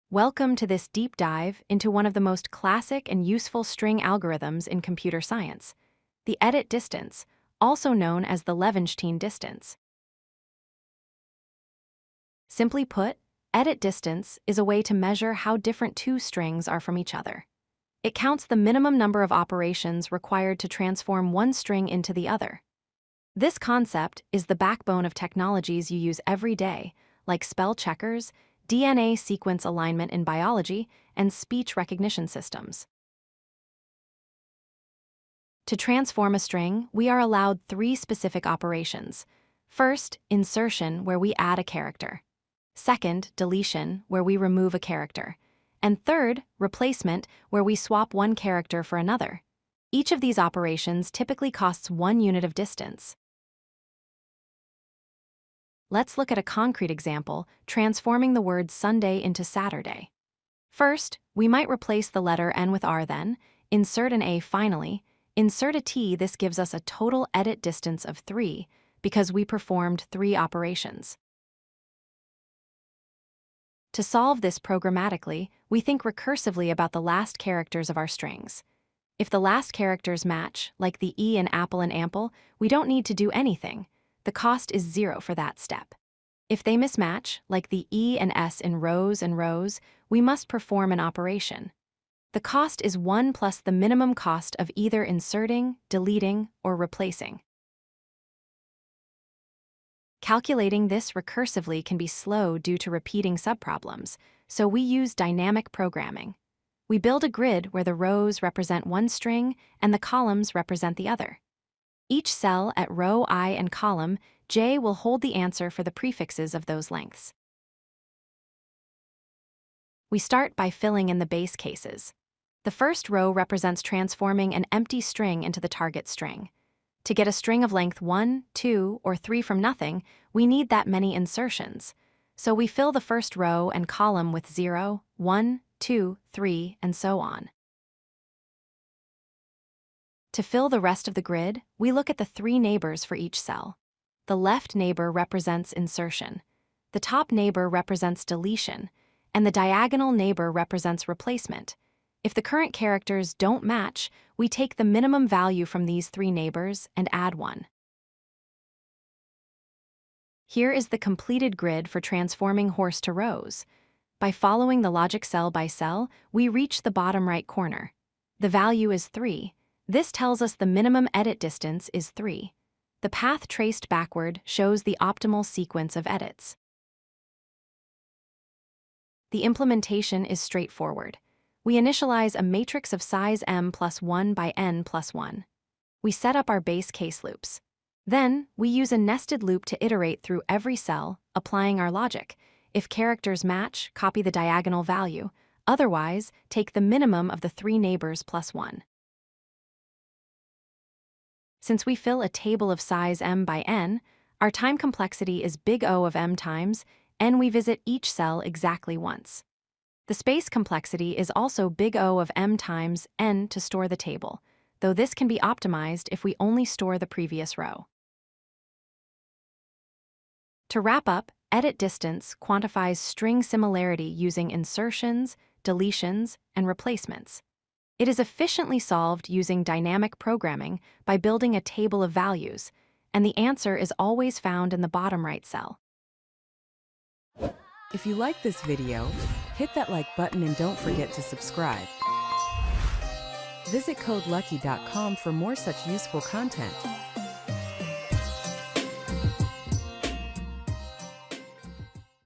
Welcome to this deep dive into one of the most classic and useful string algorithms in computer science, the edit distance, also known as the Levenshtein distance. Simply put, edit distance is a way to measure how different two strings are from each other. It counts the minimum number of operations required to transform one string into the other. This concept is the backbone of technologies you use every day, like spell checkers, DNA sequence alignment in biology, and speech recognition systems. To transform a string, we are allowed three specific operations. First, insertion, where we add a character. Second, deletion, where we remove a character. And third, replacement, where we swap one character for another. Each of these operations typically costs 1 unit of distance. Let's look at a concrete example, transforming the word Sunday into Saturday. First, we might replace the letter N with R then, insert an A finally, insert a T. This gives us a total edit distance of 3, because we performed 3 operations. To solve this programmatically, we think recursively about the last characters of our strings. If the last characters match, like the E in apple and ample, we don't need to do anything. The cost is 0 for that step. If they mismatch, like the E and S in rows and rows, we must perform an operation. The cost is 1 plus the minimum cost of either inserting, deleting, or replacing. Calculating this recursively can be slow due to repeating subproblems, so we use dynamic programming. We build a grid where the rows represent one string and the columns represent the other. Each cell at row I and column J will hold the answer for the prefixes of those lengths. We start by filling in the base cases. The first row represents transforming an empty string into the target string. To get a string of length 1, 2, or 3 from nothing, we need that many insertions. So we fill the first row and column with 0, 1, 2, 3, and so on. To fill the rest of the grid, we look at the 3 neighbors for each cell. The left neighbor represents insertion, the top neighbor represents deletion, and the diagonal neighbor represents replacement. If the current characters don't match, we take the minimum value from these 3 neighbors and add 1. Here is the completed grid for transforming horse to rows. By following the logic cell by cell, we reach the bottom right corner. The value is 3. This tells us the minimum edit distance is 3. The path traced backward shows the optimal sequence of edits. The implementation is straightforward. We initialize a matrix of size m plus 1 by n plus 1. We set up our base case loops. Then, we use a nested loop to iterate through every cell, applying our logic. If characters match, copy the diagonal value. Otherwise, take the minimum of the 3 neighbors plus 1. Since we fill a table of size m by n, our time complexity is big O of m times, and we visit each cell exactly once. The space complexity is also big O of m times n to store the table, though this can be optimized if we only store the previous row. To wrap up, edit distance quantifies string similarity using insertions, deletions, and replacements. It is efficiently solved using dynamic programming by building a table of values, and the answer is always found in the bottom right cell. If you like this video, hit that like button and don't forget to subscribe. Visit codelucky.com for more such useful content.